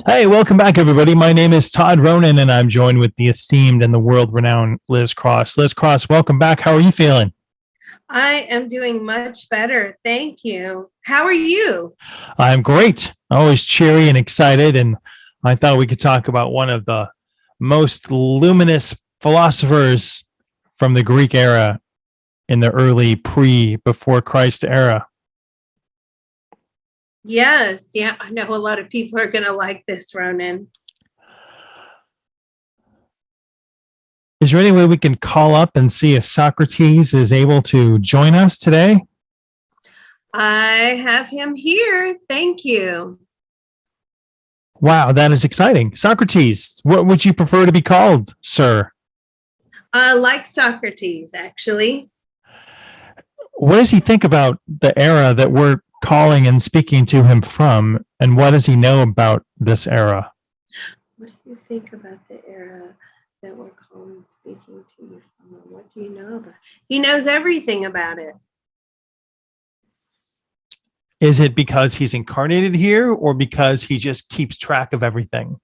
Hey, welcome back, everybody. My name is Todd Ronan, and I'm joined with the esteemed and the world-renowned Liz Cross. Liz Cross, welcome back. How are you feeling? I am doing much better. Thank you. How are you? I'm great. Always cheery and excited. And I thought we could talk about one of the most luminous philosophers from the Greek era in the early before Christ era. Yes. Yeah. I know a lot of people are going to like this, Ronan. Is there any way we can call up and see if Socrates is able to join us today? I have him here. Thank you. Wow, that is exciting. Socrates, what would you prefer to be called, sir? Like Socrates, actually. What does he think about the era that we're calling and speaking to him from, and what does he know about this era? What do you think about the era that we're calling and speaking to you from? What do you know about it? He knows everything about it. Is it because he's incarnated here, or because he just keeps track of everything?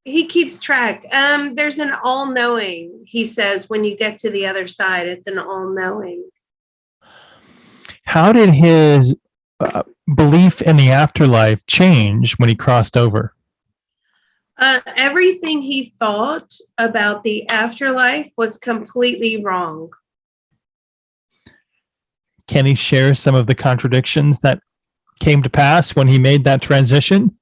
He keeps track. There's an all-knowing, he says, when you get to the other side, it's an all-knowing. How did his belief in the afterlife change when he crossed over? Everything he thought about the afterlife was completely wrong. Can he share some of the contradictions that came to pass when he made that transition?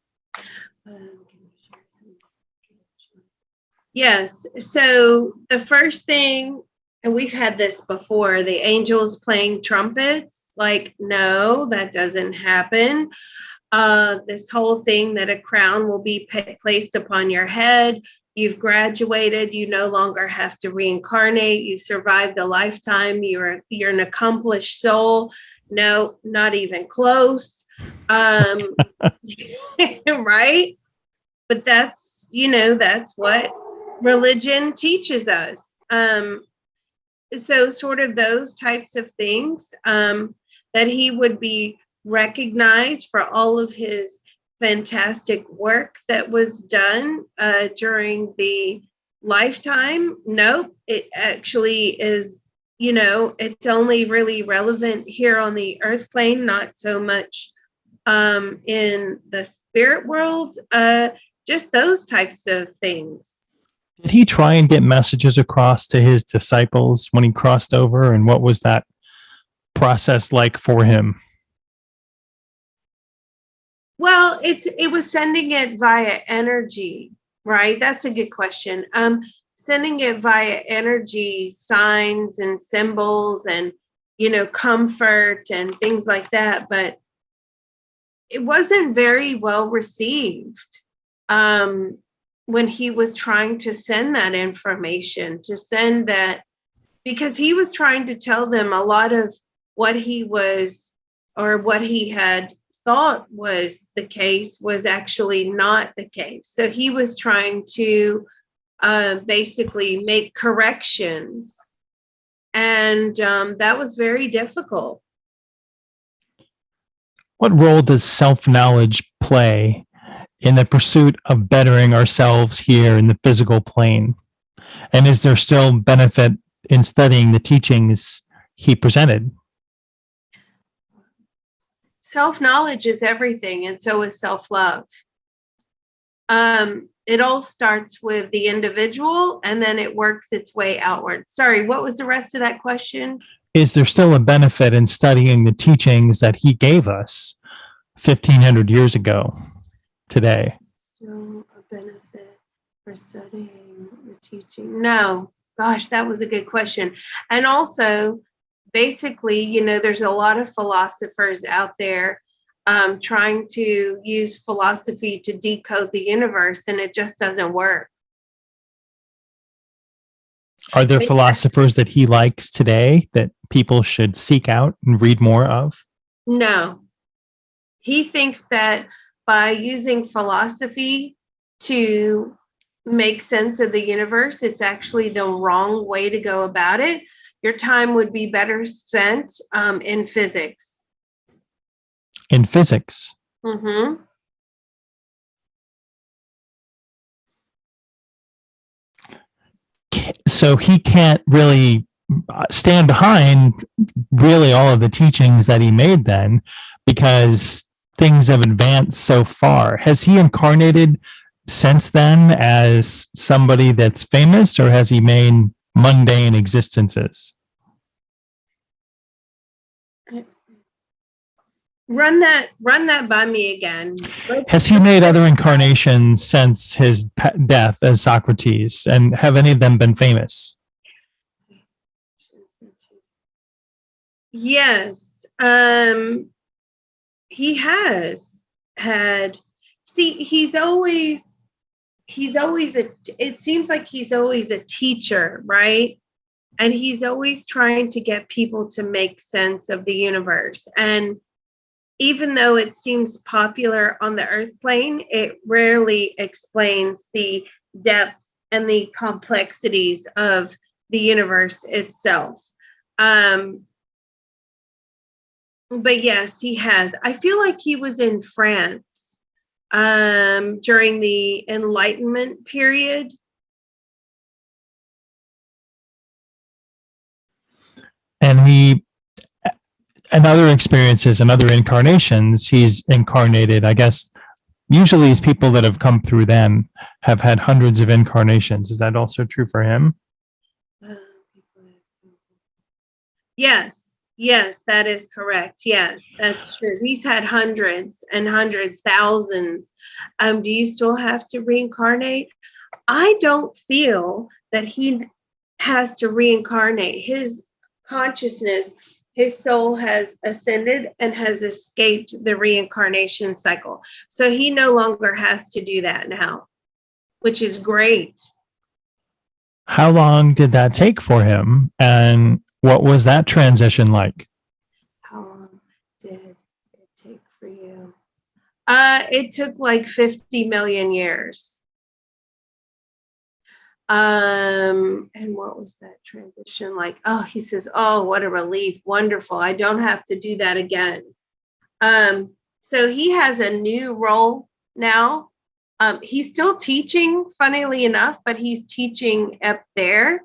Yes. So the first thing, and we've had this before, the angels playing trumpets, like, no, that doesn't happen. This whole thing that a crown will be placed upon your head. You've graduated. You no longer have to reincarnate. You survived a lifetime. You're an accomplished soul. No, not even close. Right? But that's what religion teaches us. So sort of those types of things, that he would be recognized for all of his fantastic work that was done during the lifetime. Nope, it actually is, it's only really relevant here on the earth plane, not so much in the spirit world, just those types of things. Did he try and get messages across to his disciples when he crossed over, and what was that process like for him? Well, it was sending it via energy, right? That's a good question. Sending it via energy, signs and symbols and, comfort and things like that. But it wasn't very well received when he was trying to send that information, because he was trying to tell them a lot of what he had thought was the case was actually not the case. So he was trying to basically make corrections, and that was very difficult. What role does self-knowledge play in the pursuit of bettering ourselves here in the physical plane? And is there still benefit in studying the teachings he presented? Self-knowledge is everything, and so is self-love. It all starts with the individual, and then it works its way outward. Sorry, what was the rest of that question? Is there still a benefit in studying the teachings that he gave us 1,500 years ago today? Still a benefit for studying the teaching? No. Gosh, that was a good question. And also, basically, there's a lot of philosophers out there trying to use philosophy to decode the universe, and it just doesn't work. Are there philosophers that he likes today that people should seek out and read more of? No. He thinks that by using philosophy to make sense of the universe, it's actually the wrong way to go about it. Your time would be better spent in physics. In physics. Mm-hmm. So he can't really stand behind really all of the teachings that he made then, because things have advanced so far. Has he incarnated since then as somebody that's famous, or has he made mundane existences? Run that by me again. Has he made other incarnations since his death as Socrates, and have any of them been famous? Yes. He has had, see, he's always it seems like he's always a teacher, right? And he's always trying to get people to make sense of the universe. And even though it seems popular on the earth plane, it rarely explains the depth and the complexities of the universe itself. But yes, he has. I feel like he was in France during the Enlightenment period. And in other experiences and other incarnations, he's incarnated, I guess, usually these people that have come through then have had hundreds of incarnations. Is that also true for him? Yes, that is correct. Yes, that's true. He's had hundreds and hundreds, thousands. Do you still have to reincarnate? I don't feel that he has to reincarnate. His consciousness, his soul has ascended and has escaped the reincarnation cycle. So he no longer has to do that now, which is great. How long did that take for him? And what was that transition like? How long did it take for you? It took like 50 million years. And what was that transition like? Oh, he says, oh, what a relief. Wonderful. I don't have to do that again. So he has a new role now. He's still teaching, funnily enough, but he's teaching up there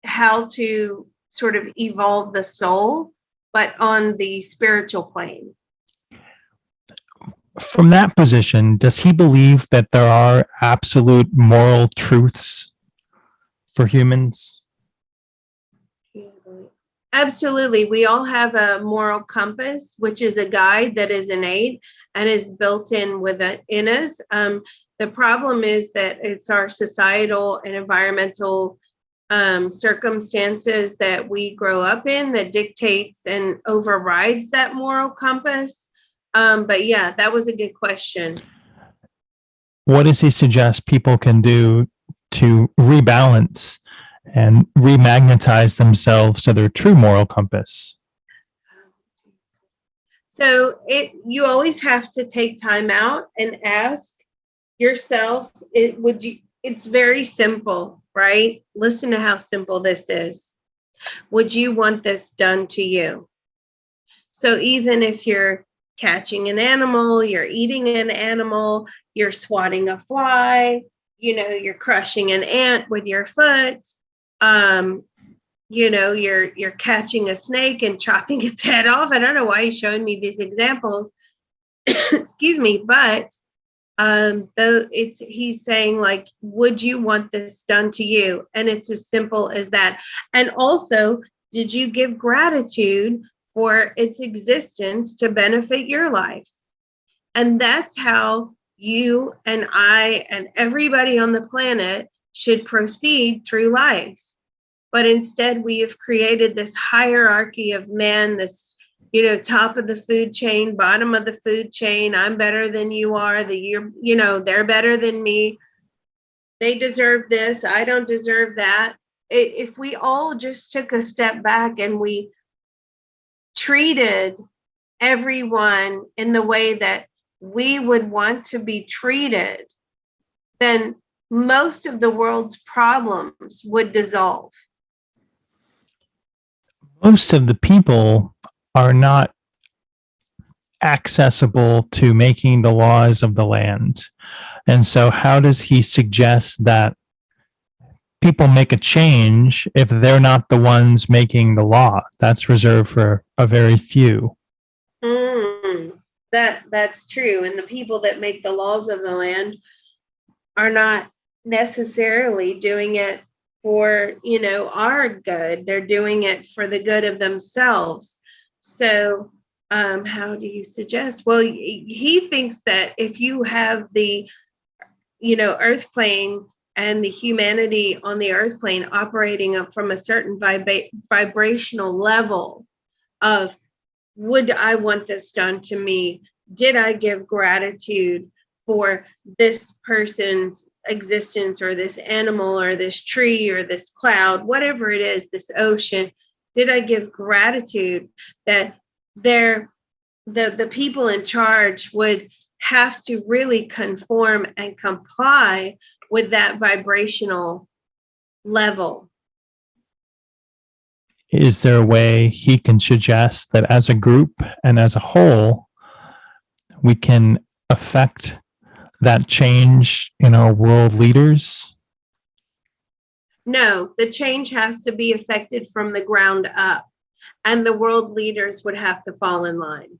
how to sort of evolve the soul, but on the spiritual plane. From that position, does he believe that there are absolute moral truths for humans? Absolutely. We all have a moral compass, which is a guide that is innate and is built in within us. The problem is that it's our societal and environmental circumstances that we grow up in that dictates and overrides that moral compass. But yeah, that was a good question. What does he suggest people can do to rebalance and remagnetize themselves to their true moral compass? So you always have to take time out and ask yourself, it's very simple, right? Listen to how simple this is. Would you want this done to you? So even if you're catching an animal, you're eating an animal, you're swatting a fly, you're crushing an ant with your foot, you're catching a snake and chopping its head off. I don't know why he's showing me these examples. Excuse me, but he's saying, like, would you want this done to you? And it's as simple as that. And also, did you give gratitude for its existence to benefit your life? And that's how you and I and everybody on the planet should proceed through life. But instead, we have created this hierarchy of man, this top of the food chain, bottom of the food chain. I'm better than you are. They're better than me. They deserve this. I don't deserve that. If we all just took a step back and we treated everyone in the way that we would want to be treated, then most of the world's problems would dissolve. Most of the people are not accessible to making the laws of the land. And so, how does he suggest that people make a change if they're not the ones making the law? That's reserved for a very few. That's true. And the people that make the laws of the land are not necessarily doing it for, our good. They're doing it for the good of themselves. So how do you suggest? Well, he thinks that if you have the, earth plane and the humanity on the earth plane operating up from a certain vibrational level of, would I want this done to me? Did I give gratitude for this person's existence, or this animal, or this tree, or this cloud, whatever it is, this ocean? Did I give gratitude that the people in charge would have to really conform and comply with that vibrational level? Is there a way he can suggest that as a group and as a whole, we can affect that change in our world leaders? No, the change has to be affected from the ground up, and the world leaders would have to fall in line.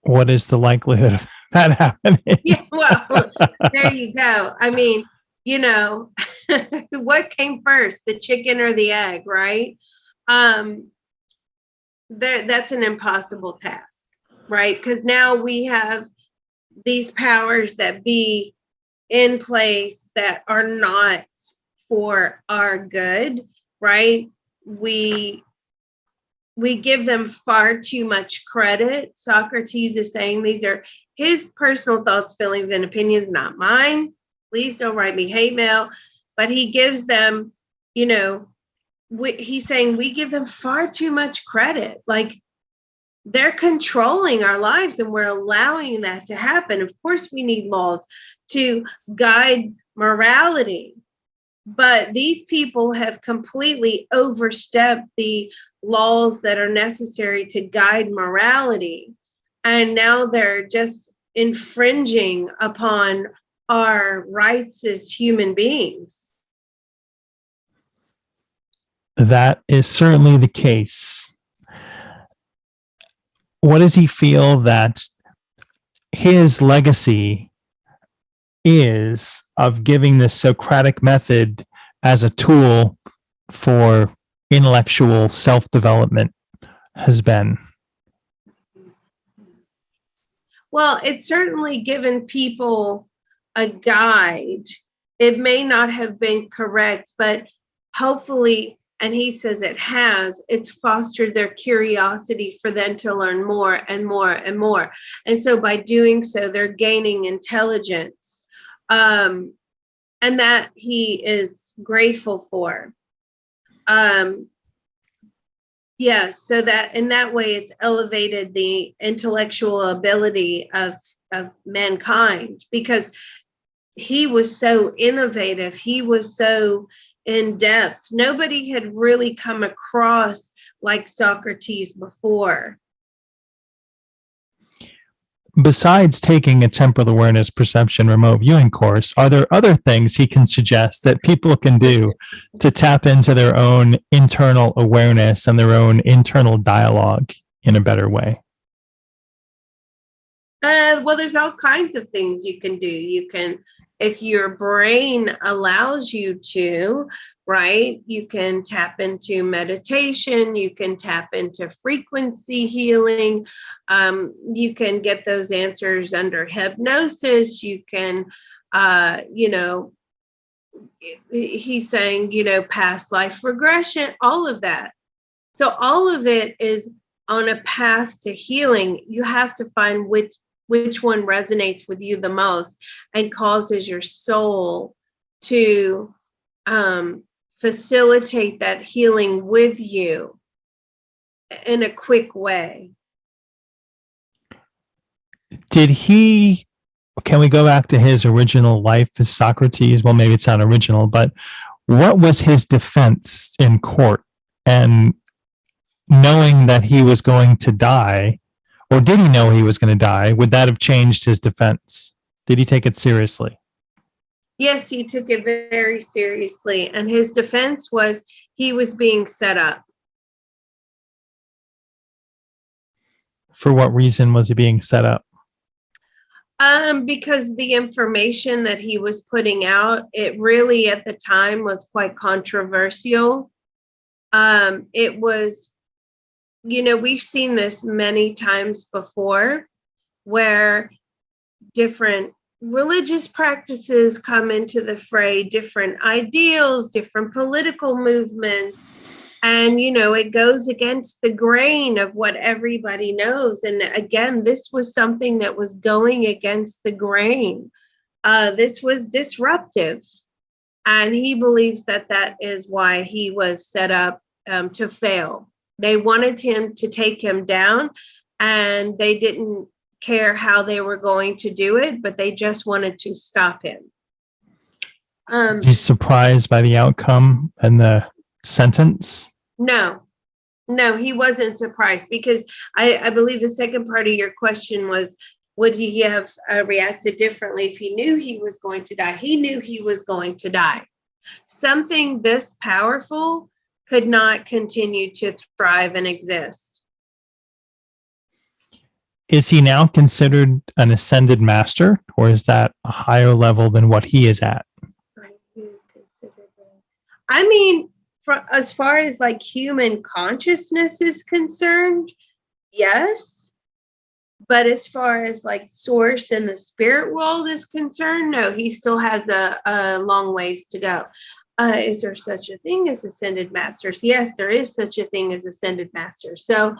What is the likelihood of that happening? Yeah, well, there you go. I mean, what came first, the chicken or the egg, right? That's an impossible task, right? Because now we have these powers that be in place that are not for our good, right? We give them far too much credit. Socrates is saying these are his personal thoughts, feelings, and opinions, not mine. Please don't write me hate mail. But he gives them, he's saying we give them far too much credit. Like, they're controlling our lives, and we're allowing that to happen. Of course, we need laws to guide morality, but these people have completely overstepped the laws that are necessary to guide morality. And now they're just infringing upon our rights as human beings. That is certainly the case. What does he feel that his legacy is of giving the Socratic method as a tool for intellectual self-development has been? Well, it's certainly given people a guide. It may not have been correct, but hopefully, and he says it has, it's fostered their curiosity for them to learn more and more and more. And so by doing so, they're gaining intelligence. And that he is grateful for. So that in that way, it's elevated the intellectual ability of mankind, because he was so innovative. He was so in depth. Nobody had really come across like Socrates before. Besides taking a temporal awareness perception remote viewing course, are there other things he can suggest that people can do to tap into their own internal awareness and their own internal dialogue in a better way? Well, there's all kinds of things you can do. You can, if your brain allows you to, right, you can tap into meditation, you can tap into frequency healing, you can get those answers under hypnosis, you can, he's saying, past life regression, all of that. So all of it is on a path to healing. You have to find which one resonates with you the most and causes your soul to facilitate that healing with you in a quick way. Did he, can we go back to his original life as Socrates? Well, maybe it's not original, but what was his defense in court? And knowing that he was going to die, or did he know he was going to die? Would that have changed his defense? Did he take it seriously? Yes, he took it very seriously. And his defense was he was being set up. For what reason was he being set up? Because the information that he was putting out, it really at the time was quite controversial. It was, we've seen this many times before where different religious practices come into the fray, different ideals, different political movements. And, it goes against the grain of what everybody knows. And again, this was something that was going against the grain. This was disruptive. And he believes that that is why he was set up to fail. They wanted him to take him down, and they didn't care how they were going to do it, but they just wanted to stop him. He's surprised by the outcome and the sentence? No, he wasn't surprised, because I believe the second part of your question was, would he have reacted differently if he knew he was going to die? He knew he was going to die. Something this powerful could not continue to thrive and exist. Is he now considered an ascended master, or is that a higher level than what he is at? I mean, as far as like human consciousness is concerned, yes. But as far as like source and the spirit world is concerned, no, he still has a long ways to go. Is there such a thing as ascended masters? Yes, there is such a thing as ascended masters. So,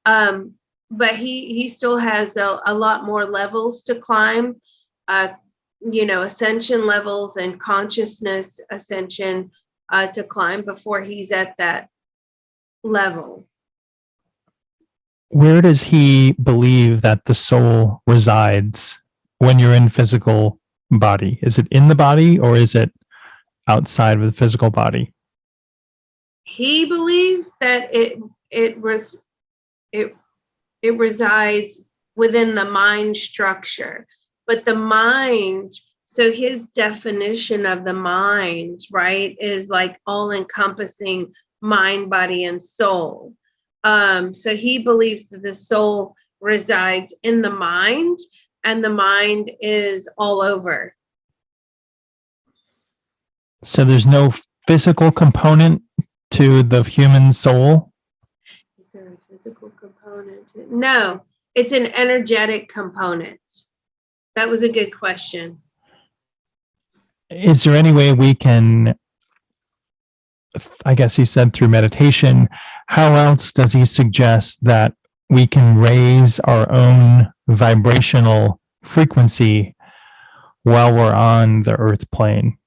but he still has a lot more levels to climb, ascension levels and consciousness ascension to climb before he's at that level. Where does he believe that the soul resides when you're in physical body? Is it in the body, or is it outside of the physical body? He believes that it resides within the mind structure, but the mind, so his definition of the mind, right, is like all encompassing mind, body, and soul. So he believes that the soul resides in the mind, and the mind is all over. So there's no physical component to the human soul? Is there a physical component? No, it's an energetic component. That was a good question. Is there any way we can, I guess he said through meditation, how else does he suggest that we can raise our own vibrational frequency while we're on the earth plane?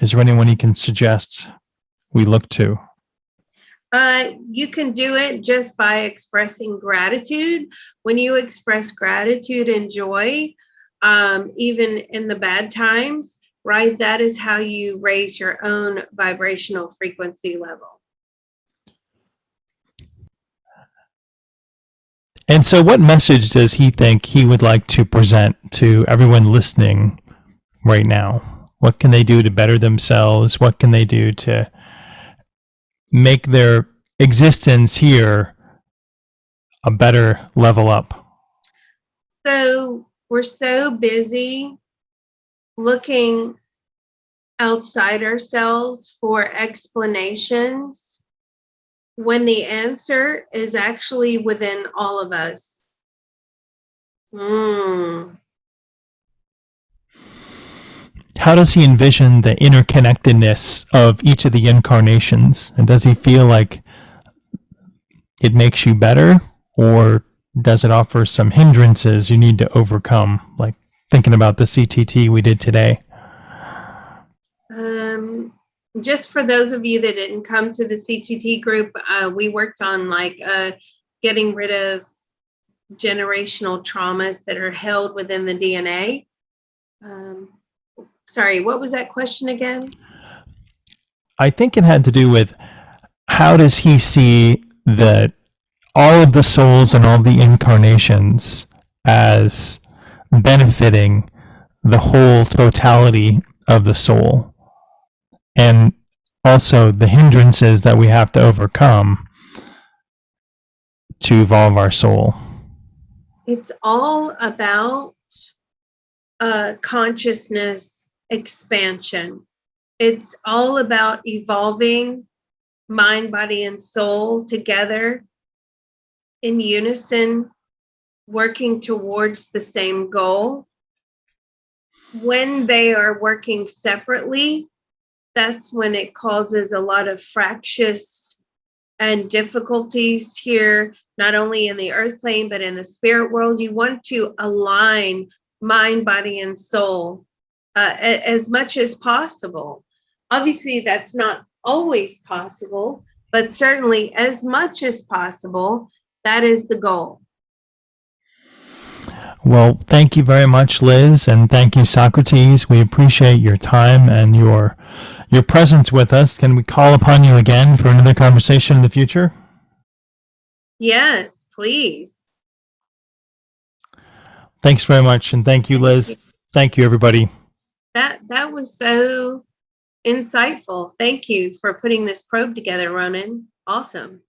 Is there anyone he can suggest we look to? You can do it just by expressing gratitude. When you express gratitude and joy, even in the bad times, right, that is how you raise your own vibrational frequency level. And so what message does he think he would like to present to everyone listening right now? What can they do to better themselves? What can they do to make their existence here a better level up? So we're so busy looking outside ourselves for explanations when the answer is actually within all of us. How does he envision the interconnectedness of each of the incarnations? And does he feel like it makes you better, or does it offer some hindrances you need to overcome? Like thinking about the CTT we did today. Just for those of you that didn't come to the CTT group, we worked on getting rid of generational traumas that are held within the DNA. Sorry, what was that question again? I think it had to do with how does he see that all of the souls and all the incarnations as benefiting the whole totality of the soul, and also the hindrances that we have to overcome to evolve our soul. It's all about consciousness expansion. It's all about evolving mind, body, and soul together in unison, working towards the same goal. When they are working separately, that's when it causes a lot of fractious and difficulties here, not only in the earth plane, but in the spirit world. You want to align mind, body, and soul as much as possible. Obviously, that's not always possible, but certainly as much as possible, that is the goal. Well, thank you very much, Liz, and thank you, Socrates. We appreciate your time and your presence with us. Can we call upon you again for another conversation in the future? Yes, please. Thanks very much, and thank you, Liz. Thank you, everybody. That was so insightful. Thank you for putting this probe together, Ronan. Awesome.